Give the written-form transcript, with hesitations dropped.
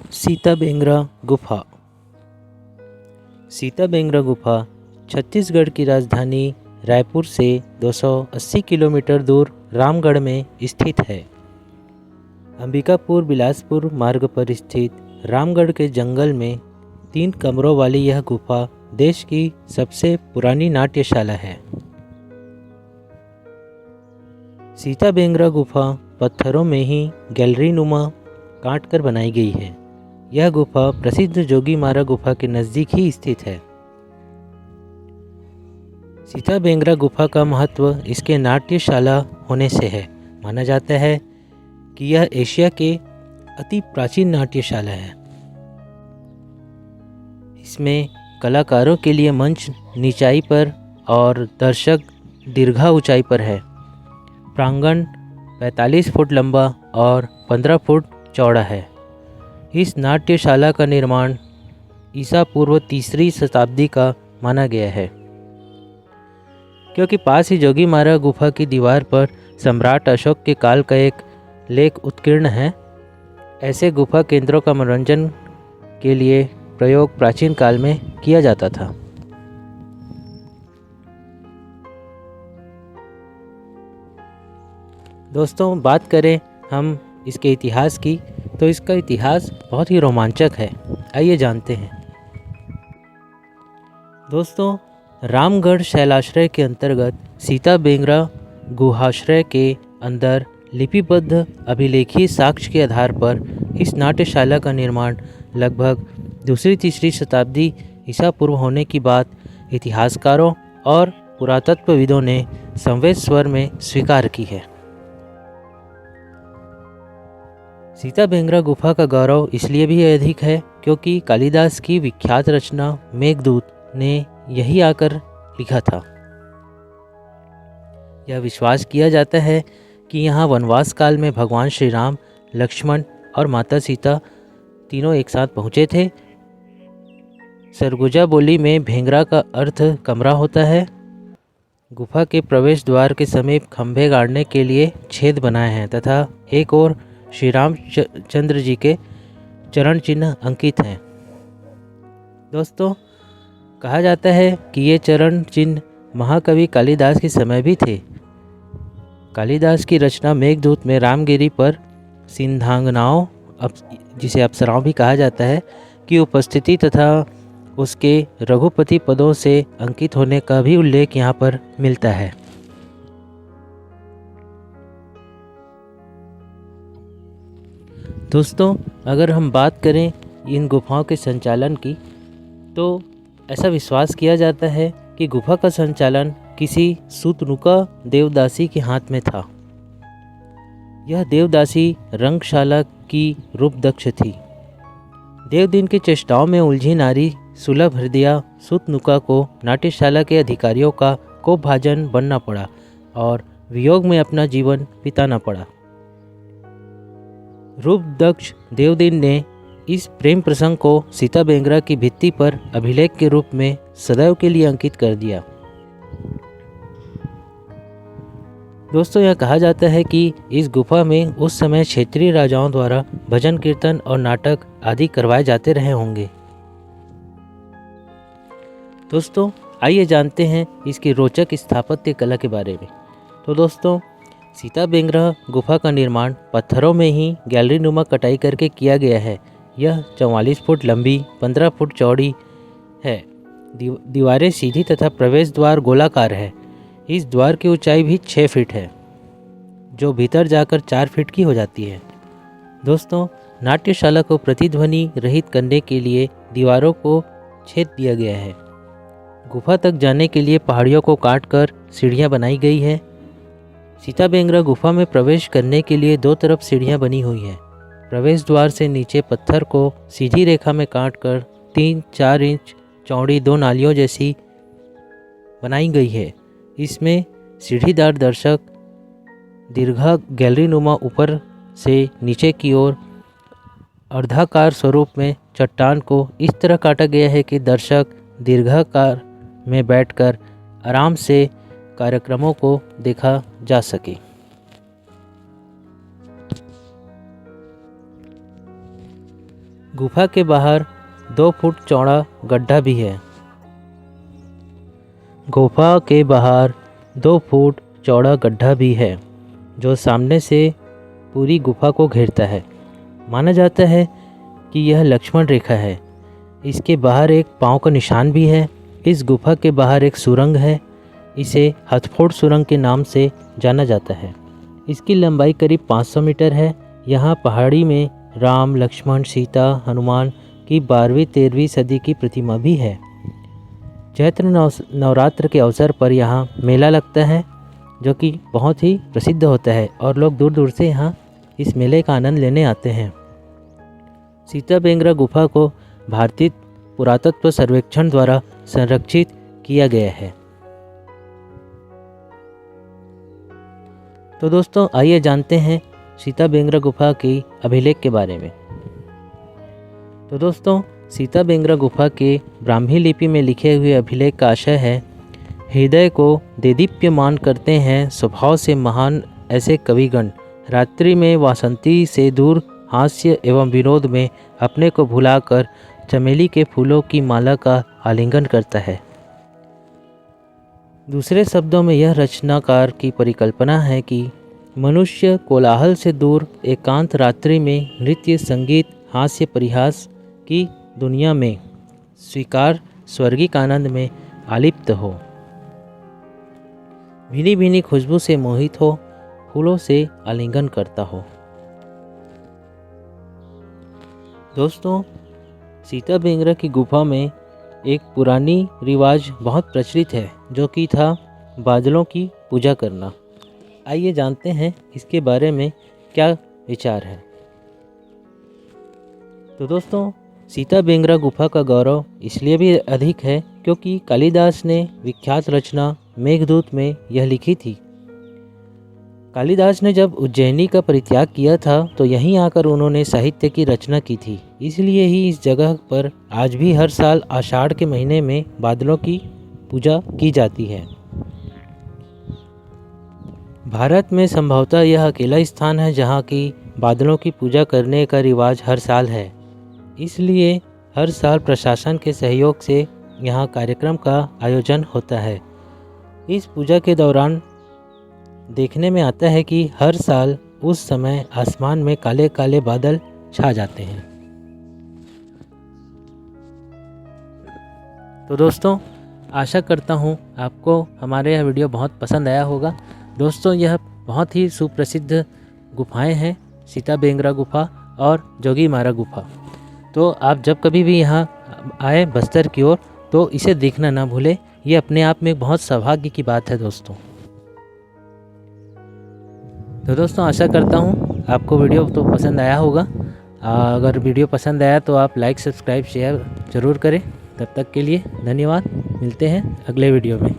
सीताबेंगरा गुफा। सीताबेंगरा गुफा छत्तीसगढ़ की राजधानी रायपुर से 280 किलोमीटर दूर रामगढ़ में स्थित है। अंबिकापुर बिलासपुर मार्ग पर स्थित रामगढ़ के जंगल में 3 कमरों वाली यह गुफा देश की सबसे पुरानी नाट्यशाला है। सीताबेंगरा गुफा पत्थरों में ही गैलरी नुमा काट कर बनाई गई है। यह गुफा प्रसिद्ध जोगीमारा गुफा के नज़दीक ही स्थित है। सीताबेंगरा गुफा का महत्व इसके नाट्यशाला होने से है। माना जाता है कि यह एशिया के अति प्राचीन नाट्यशाला है। इसमें कलाकारों के लिए मंच निचाई पर और दर्शक दीर्घा ऊंचाई पर है। प्रांगण 45 फुट लंबा और 15 फुट चौड़ा है। इस नाट्यशाला का निर्माण ईसा पूर्व 3री शताब्दी का माना गया है, क्योंकि पास ही जोगीमारा गुफा की दीवार पर सम्राट अशोक के काल का एक लेख उत्कीर्ण है। ऐसे गुफा केंद्रों का मनोरंजन के लिए प्रयोग प्राचीन काल में किया जाता था। दोस्तों, बात करें हम इसके इतिहास की, तो इसका इतिहास बहुत ही रोमांचक है। आइए जानते हैं। दोस्तों, रामगढ़ शैलाश्रय के अंतर्गत सीताबेंगरा गुहाश्रय के अंदर लिपिबद्ध अभिलेखीय साक्ष्य के आधार पर इस नाट्यशाला का निर्माण लगभग 2री-3री शताब्दी ईसा पूर्व होने की बात इतिहासकारों और पुरातत्वविदों ने संवेद स्वर में स्वीकार की है। सीताबेंगरा गुफा का गौरव इसलिए भी अधिक है क्योंकि कालिदास की विख्यात रचना मेघदूत ने यही आकर लिखा था। यह विश्वास किया जाता है कि यहाँ वनवास काल में भगवान श्री राम, लक्ष्मण और माता सीता तीनों एक साथ पहुँचे थे। सरगुजा बोली में भेंगरा का अर्थ कमरा होता है। गुफा के प्रवेश द्वार के समीप खंभे गाड़ने के लिए छेद बनाए हैं तथा एक और श्री रामचंद्र जी के चरण चिन्ह अंकित हैं। दोस्तों, कहा जाता है कि ये चरण चिन्ह महाकवि कालिदास के समय भी थे। कालिदास की रचना मेघदूत में रामगिरी पर सिंधांगनाओं, जिसे अप्सराओं भी कहा जाता है, की उपस्थिति तथा उसके रघुपति पदों से अंकित होने का भी उल्लेख यहाँ पर मिलता है। दोस्तों, अगर हम बात करें इन गुफाओं के संचालन की, तो ऐसा विश्वास किया जाता है कि गुफा का संचालन किसी सुतनुका देवदासी के हाथ में था। यह देवदासी रंगशाला की रूपदक्ष थी। देवदिन की चेष्टाओं में उलझी नारी सुलभ हृदया सुतनुका को नाट्यशाला के अधिकारियों का कोपभाजन बनना पड़ा और वियोग में अपना जीवन बिताना पड़ा। रूपदक्ष देवदिन ने इस प्रेम प्रसंग को सीताबेंगरा की भित्ति पर अभिलेख के रूप में सदैव के लिए अंकित कर दिया। दोस्तों, यह कहा जाता है कि इस गुफा में उस समय क्षेत्रीय राजाओं द्वारा भजन कीर्तन और नाटक आदि करवाए जाते रहे होंगे। दोस्तों, आइए जानते हैं इसकी रोचक स्थापत्य कला के बारे में। तो दोस्तों, सीताबेंगरा गुफा का निर्माण पत्थरों में ही गैलरी नुमा कटाई करके किया गया है। यह 44 फुट लंबी, 15 फुट चौड़ी है। दीवारें सीधी तथा प्रवेश द्वार गोलाकार है। इस द्वार की ऊंचाई भी 6 फीट है, जो भीतर जाकर 4 फीट की हो जाती है। दोस्तों, नाट्यशाला को प्रतिध्वनि रहित करने के लिए दीवारों को छेद दिया गया है। गुफा तक जाने के लिए पहाड़ियों को काटकर सीढ़ियाँ बनाई गई है। सीताबेंगरा गुफा में प्रवेश करने के लिए 2 तरफ सीढ़ियाँ बनी हुई हैं। प्रवेश द्वार से नीचे पत्थर को सीधी रेखा में काटकर 3-4 इंच चौड़ी 2 नालियों जैसी बनाई गई है। इसमें सीढ़ीदार दर्शक दीर्घा गैलरी नुमा ऊपर से नीचे की ओर अर्धाकार स्वरूप में चट्टान को इस तरह काटा गया है कि दर्शक दीर्घाकार में बैठकर आराम से कार्यक्रमों को देखा जा सके। गुफा के बाहर 2 फुट चौड़ा गड्ढा भी है। गुफा के बाहर 2 फुट चौड़ा गड्ढा भी है जो सामने से पूरी गुफा को घेरता है। माना जाता है कि यह लक्ष्मण रेखा है। इसके बाहर एक पाँव का निशान भी है। इस गुफा के बाहर एक सुरंग है। इसे हथफोड़ सुरंग के नाम से जाना जाता है। इसकी लंबाई करीब 500 मीटर है। यहाँ पहाड़ी में राम, लक्ष्मण, सीता, हनुमान की 12वीं-13वीं सदी की प्रतिमा भी है। चैत्र नवरात्र के अवसर पर यहाँ मेला लगता है जो कि बहुत ही प्रसिद्ध होता है और लोग दूर दूर से यहाँ इस मेले का आनंद लेने आते हैं। सीता बेंगरा गुफा को भारतीय पुरातत्व सर्वेक्षण द्वारा संरक्षित किया गया है। तो दोस्तों आइए जानते हैं सीता बेंगरा गुफा की अभिलेख के बारे में। तो दोस्तों सीता बेंगरा गुफा के ब्राह्मी लिपि में लिखे हुए अभिलेख का आशय है, हृदय को देदीप्यमान करते हैं स्वभाव से महान ऐसे कविगण, रात्रि में वासंती से दूर हास्य एवं विनोद में अपने को भुलाकर चमेली के फूलों की माला का आलिंगन करता है। दूसरे शब्दों में यह रचनाकार की परिकल्पना है कि मनुष्य कोलाहल से दूर एकांत रात्रि में नृत्य, संगीत, हास्य, परिहास की दुनिया में स्वीकार स्वर्गिक आनंद में आलिप्त हो, भीनी भीनी खुशबू से मोहित हो, फूलों से आलिंगन करता हो। दोस्तों सीता बेंगरा की गुफा में एक पुरानी रिवाज बहुत प्रचलित है जो कि था बादलों की पूजा करना। आइए जानते हैं इसके बारे में क्या विचार है। तो दोस्तों सीता बेंगरा गुफा का गौरव इसलिए भी अधिक है क्योंकि कालिदास ने विख्यात रचना मेघदूत में यह लिखी थी। कालिदास ने जब उज्जैनी का परित्याग किया था तो यहीं आकर उन्होंने साहित्य की रचना की थी। इसलिए ही इस जगह पर आज भी हर साल आषाढ़ के महीने में बादलों की पूजा की जाती है। भारत में संभवतः यह अकेला स्थान है जहाँ की बादलों की पूजा करने का रिवाज हर साल है। इसलिए हर साल प्रशासन के सहयोग से यहाँ कार्यक्रम का आयोजन होता है। इस पूजा के दौरान देखने में आता है कि हर साल उस समय आसमान में काले काले बादल छा जाते हैं। तो दोस्तों आशा करता हूँ आपको हमारे यह वीडियो बहुत पसंद आया होगा। दोस्तों यह बहुत ही सुप्रसिद्ध गुफाएं हैं, सीता बेंगरा गुफा और जोगीमारा गुफा। तो आप जब कभी भी यहाँ आए बस्तर की ओर तो इसे देखना ना भूलें। ये अपने आप में एक बहुत सौभाग्य की बात है दोस्तों। तो दोस्तों आशा करता हूँ आपको वीडियो तो पसंद आया होगा। अगर वीडियो पसंद आया तो आप लाइक, सब्सक्राइब, शेयर ज़रूर करें। तब तक के लिए धन्यवाद। मिलते हैं अगले वीडियो में।